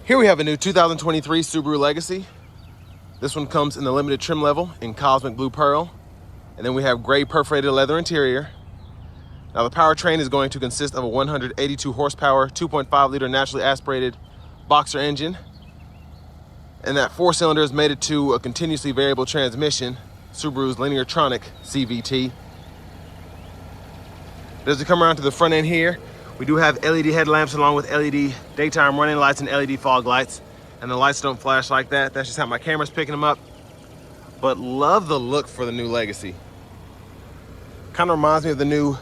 Here we have a new 2023 Subaru Legacy. This one comes in the limited trim level in Cosmic Blue Pearl. And then we have gray perforated leather interior. Now the powertrain is going to consist of a 182 horsepower, 2.5 liter naturally aspirated boxer engine. And that 4-cylinder is mated to a continuously variable transmission, Subaru's Lineartronic CVT. As we come around to the front end here, we do have LED headlamps along with LED daytime running lights and LED fog lights. And the lights don't flash like that. That's just how my camera's picking them up. But love the look for the new Legacy. Kind of reminds me of the new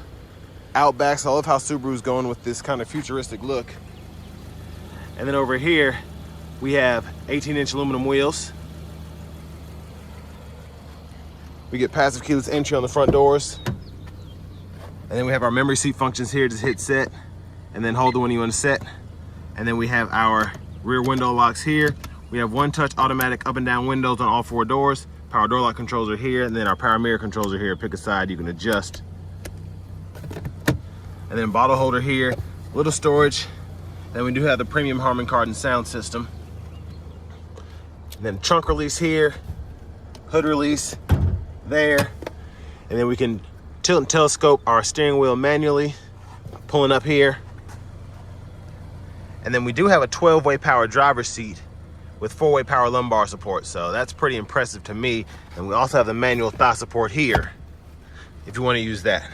Outback. So I love how Subaru's going with this kind of futuristic look. And then over here, we have 18-inch aluminum wheels. We get passive keyless entry on the front doors. And then we have our memory seat functions here. Just hit set and then hold it when you want to set. And then we have our rear window locks here. We have one-touch automatic up and down windows on all 4 doors. Power door lock controls are here, and then our power mirror controls are here. Pick a side, you can adjust. And then bottle holder here, little storage. Then we do have the premium Harman Kardon sound system. And then trunk release here, hood release there. And then we can tilt and telescope our steering wheel manually, pulling up here. And then we do have a 12-way power driver's seat with 4-way power lumbar support. So that's pretty impressive to me. And we also have the manual thigh support here if you want to use that.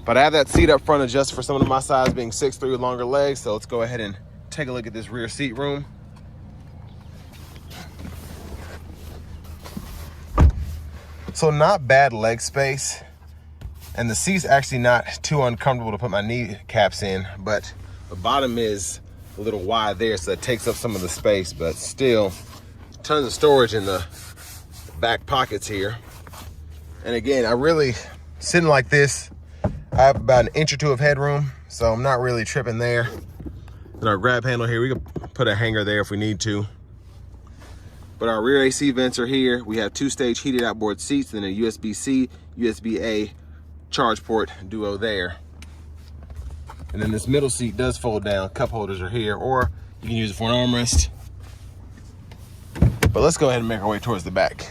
But I have that seat up front adjusted for someone of my size being 6'3" with longer legs. So let's go ahead and take a look at this rear seat room. So not bad leg space. And the seat's actually not too uncomfortable to put my knee caps in, but the bottom is a little wide there, so it takes up some of the space, but still tons of storage in the back pockets here. And again, sitting like this, I have about an inch or 2 of headroom, so I'm not really tripping there. And our grab handle here, we can put a hanger there if we need to. But our rear AC vents are here. We have 2-stage heated outboard seats, and a USB-C, USB-A charge port duo there. And then this middle seat does fold down. Cup holders are here, or you can use it for an armrest. But let's go ahead and make our way towards the back.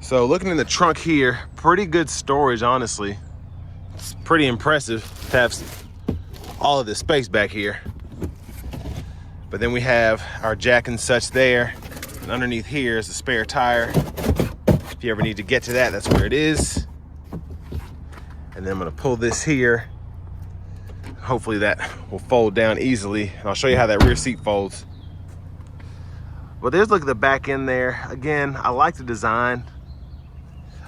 So looking in the trunk here, pretty good storage, honestly. It's pretty impressive to have all of this space back here. But then we have our jack and such there. And underneath here is a spare tire. If you ever need to get to that, that's where it is. And then I'm gonna pull this here. Hopefully that will fold down easily. And I'll show you how that rear seat folds. But there's look at the back end there. Again, I like the design.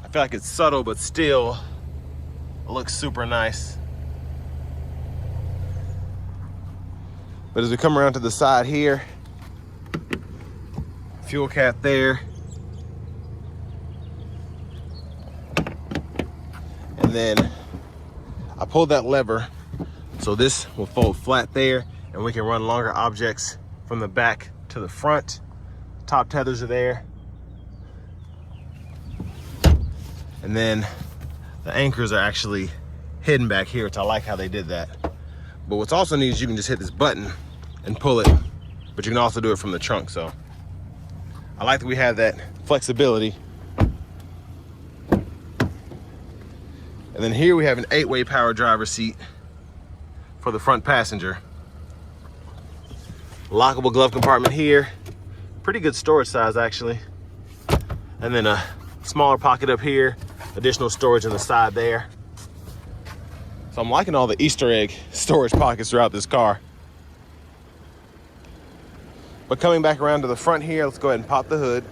I feel like it's subtle, but still it looks super nice. But as we come around to the side here, fuel cap there. And then I pulled that lever, so this will fold flat there, and we can run longer objects from the back to the front. Top tethers are there. And then the anchors are actually hidden back here, which I like how they did that. But what's also neat is you can just hit this button and pull it, but you can also do it from the trunk. So I like that we have that flexibility. And then here we have an 8-way power driver's seat for the front passenger. Lockable glove compartment here. Pretty good storage size, actually. And then a smaller pocket up here. Additional storage on the side there. So I'm liking all the Easter egg storage pockets throughout this car. But coming back around to the front here, let's go ahead and pop the hood.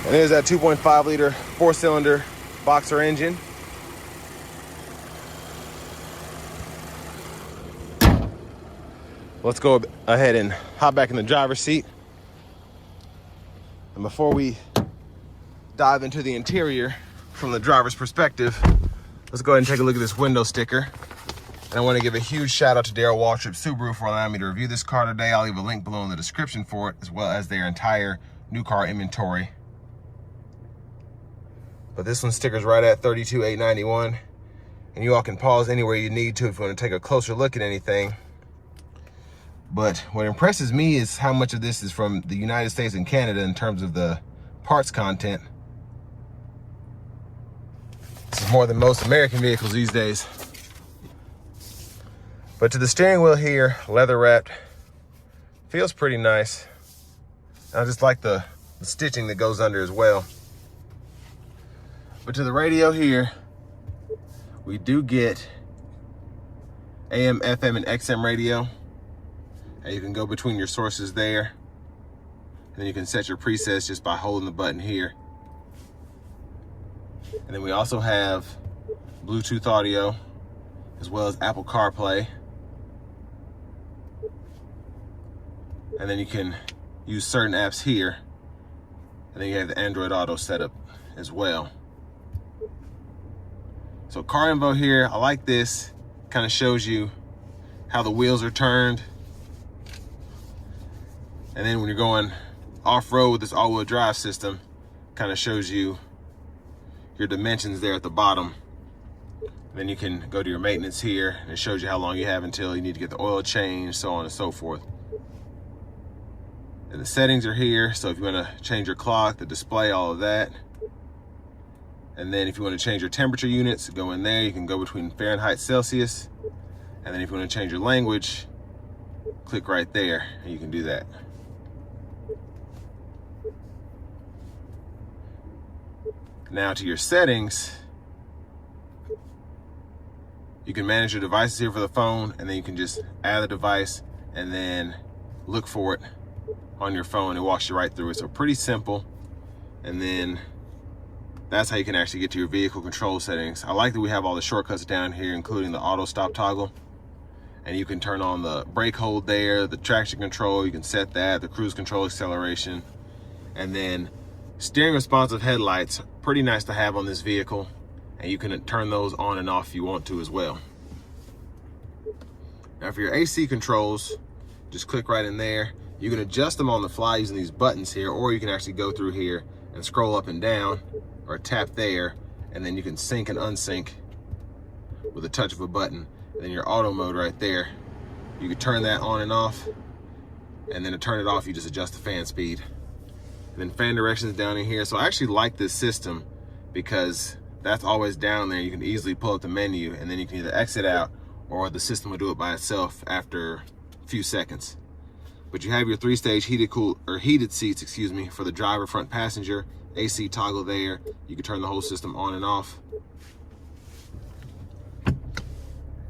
And there's that 2.5 liter 4-cylinder boxer engine. Let's go ahead and hop back in the driver's seat. And before we dive into the interior from the driver's perspective, let's go ahead and take a look at this window sticker. And I want to give a huge shout out to Daryl Waltrip Subaru for allowing me to review this car today. I'll leave a link below in the description for it, as well as their entire new car inventory. but this one stickers right at $32,891. And you all can pause anywhere you need to if you want to take a closer look at anything. But what impresses me is how much of this is from the United States and Canada in terms of the parts content. This is more than most American vehicles these days. But to the steering wheel here, leather wrapped, feels pretty nice. I just like the stitching that goes under as well. But to the radio here, we do get AM, FM, and XM radio. And you can go between your sources there. And then you can set your presets just by holding the button here. And then we also have Bluetooth audio, as well as Apple CarPlay. And then you can use certain apps here. And then you have the Android Auto setup as well. So car info here, I like this. Kind of shows you how the wheels are turned. And then when you're going off-road with this all-wheel drive system, kind of shows you your dimensions there at the bottom. And then you can go to your maintenance here, and it shows you how long you have until you need to get the oil changed, so on and so forth. And the settings are here, so if you want to change your clock, the display, all of that. And then if you want to change your temperature units, go in there. You can go between Fahrenheit, Celsius. And then if you want to change your language, click right there, and you can do that. Now to your settings, you can manage your devices here for the phone, and then you can just add the device and then look for it on your phone. It walks you right through it. So pretty simple. And then that's how you can actually get to your vehicle control settings. I like that we have all the shortcuts down here, including the auto stop toggle. And you can turn on the brake hold there, the traction control, you can set that, the cruise control, acceleration. And then steering responsive headlights, pretty nice to have on this vehicle. And you can turn those on and off if you want to as well. Now for your AC controls, just click right in there. You can adjust them on the fly using these buttons here, or you can actually go through here and scroll up and down, or tap there, and then you can sync and unsync with a touch of a button. And then your auto mode right there, you can turn that on and off, and then to turn it off, you just adjust the fan speed. And then fan directions down in here. So I actually like this system because that's always down there. You can easily pull up the menu, and then you can either exit out or the system will do it by itself after a few seconds. But you have your 3-stage heated seats, excuse me, for the driver, front passenger, AC toggle there. You can turn the whole system on and off.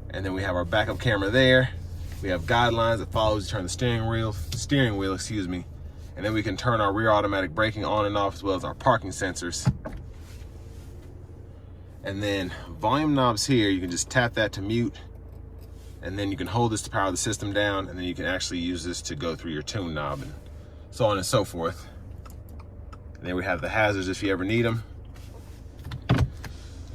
And then we have our backup camera there. We have guidelines that follows. You turn the steering wheel, excuse me. And then we can turn our rear automatic braking on and off, as well as our parking sensors. And then volume knobs here, you can just tap that to mute. And then you can hold this to power the system down, and then you can actually use this to go through your tune knob and so on and so forth. And then we have the hazards if you ever need them.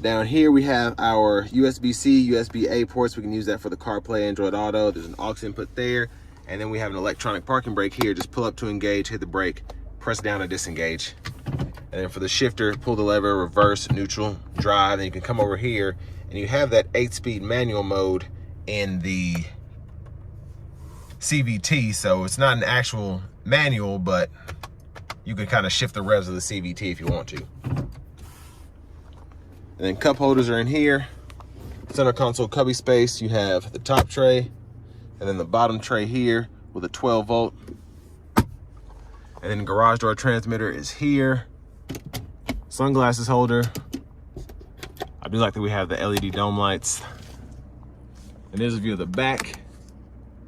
Down here we have our USB-C, USB-A ports. We can use that for the CarPlay, Android Auto. There's an aux input there. And then we have an electronic parking brake here. Just pull up to engage, hit the brake, press down to disengage. And then for the shifter, pull the lever, reverse, neutral, drive. Then you can come over here and you have that 8-speed manual mode in the CVT. So it's not an actual manual, but you can kind of shift the revs of the CVT if you want to. And then cup holders are in here. Center console cubby space. You have the top tray and then the bottom tray here with a 12-volt. And then garage door transmitter is here. Sunglasses holder. I do like that we have the LED dome lights. And there's a view of the back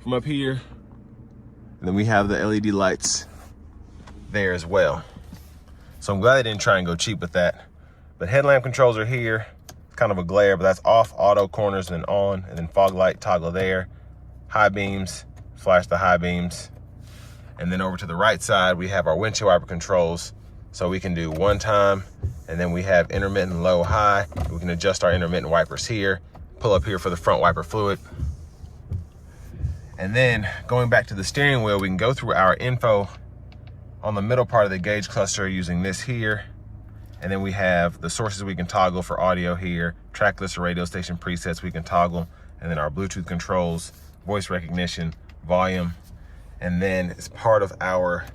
from up here. And then we have the LED lights there as well. So I'm glad they didn't try and go cheap with that. But headlamp controls are here. It's kind of a glare, but that's off, auto, corners, and then on. And then fog light toggle there. High beams, flash the high beams. And then over to the right side, we have our windshield wiper controls. So we can do one time, and then we have intermittent, low, high. We can adjust our intermittent wipers here. Pull up here for the front wiper fluid. And then going back to the steering wheel, we can go through our info on the middle part of the gauge cluster using this here. And then we have the sources we can toggle for audio here, track list or radio station presets we can toggle, and then our Bluetooth controls, voice recognition, volume. And then as part of our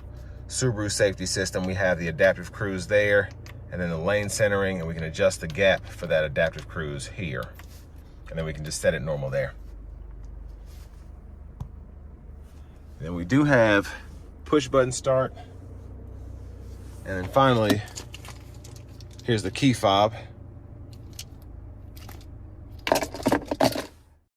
Subaru safety system, we have the adaptive cruise there, and then the lane centering, and we can adjust the gap for that adaptive cruise here. And then we can just set it normal there. Then we do have push button start. And then finally, here's the key fob.